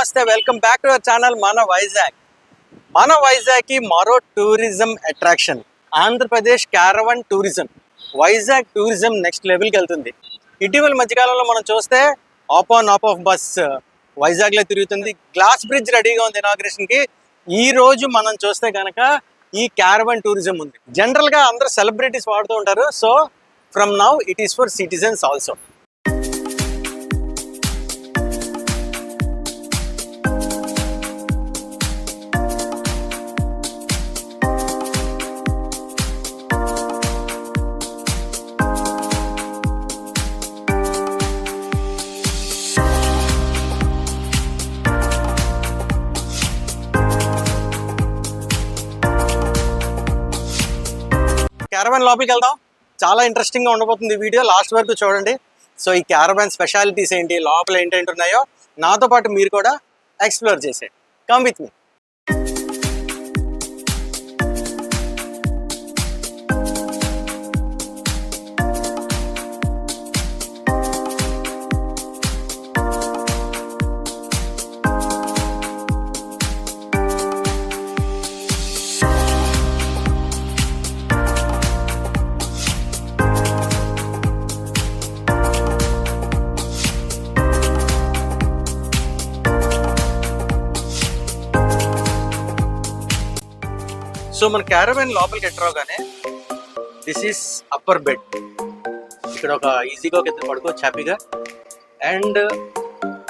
నమస్తే, welcome back to our channel మన వైజాగ్. మన వైజాగ్కి మరో tourism attraction Andhra Pradesh caravan tourism. Vizag tourism next లెవెల్కి వెళ్తుంది. ఇటీవల మధ్యకాలంలో మనం చూస్తే ఆఫ్ బస్ వైజాగ్లో తిరుగుతుంది. గ్లాస్ బ్రిడ్జ్ రెడీగా ఉంది ఇనాగ్రేషన్కి. ఈ రోజు మనం చూస్తే కనుక ఈ క్యారవన్ టూరిజం ఉంది. జనరల్గా అందరూ సెలబ్రిటీస్ వాడుతూ ఉంటారు. So from now it is for citizens also. Caravan లోపలికి వెళ్దాం. చాలా ఇంట్రెస్టింగ్గా ఉండబోతుంది ఈ వీడియో, లాస్ట్ వరకు చూడండి. సో ఈ క్యారవాన్ స్పెషాలిటీస్ ఏంటి, లోపల ఏంటంటే ఉన్నాయో నాతో పాటు మీరు కూడా ఎక్స్ప్లోర్ చేసేయండి. Come with me. సో మన క్యారవాన్ లోపలికి ఎంటర్గానే దిస్ ఈస్ అప్పర్ బెడ్. ఇక్కడ ఒక ఈజీగా ఒక ఇద్దరు పడుకోవచ్చు హ్యాపీగా. అండ్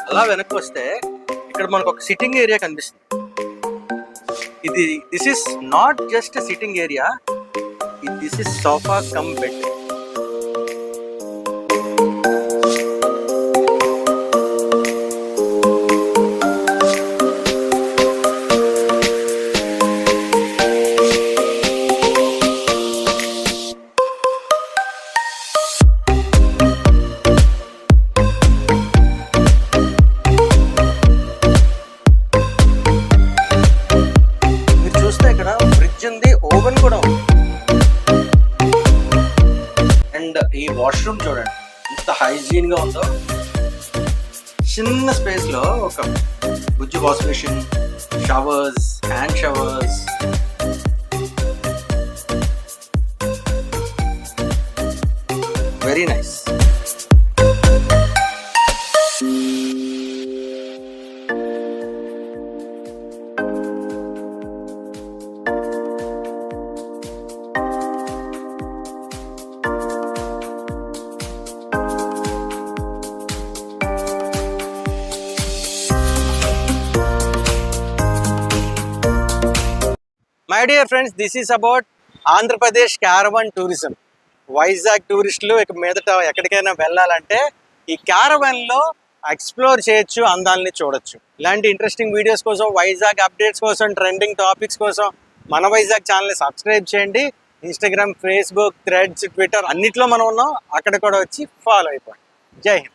అలా వెనక్కి వస్తే ఇక్కడ మనకు ఒక సిట్టింగ్ ఏరియా కనిపిస్తుంది. This is not just sitting area, this is sofa cum bed. Oven కూడా ఉంది. అండ్ ఈ వాష్రూమ్ చూడండి ఎంత హైజీన్ గా ఉందో. చిన్న స్పేస్ లో ఒక బుజ్జి wash machine, showers, hand showers. Very nice. My dear friends, this is about Andhra Pradesh caravan tourism. Vizag టూరిస్టులు ఇక మీదట ఎక్కడికైనా వెళ్ళాలంటే ఈ క్యారవాన్లో ఎక్స్ప్లోర్ చేయొచ్చు, అందాలని చూడొచ్చు. ఇలాంటి ఇంట్రెస్టింగ్ వీడియోస్ కోసం, వైజాగ్ అప్డేట్స్ కోసం, ట్రెండింగ్ టాపిక్స్ కోసం మన వైజాగ్ ఛానల్ని సబ్స్క్రైబ్ చేయండి. ఇన్స్టాగ్రామ్, ఫేస్బుక్, థ్రెడ్స్, ట్విట్టర్ అన్నిట్లో మనం ఉన్నాం. అక్కడ కూడా వచ్చి ఫాలో అయిపోండి. జై హింద్.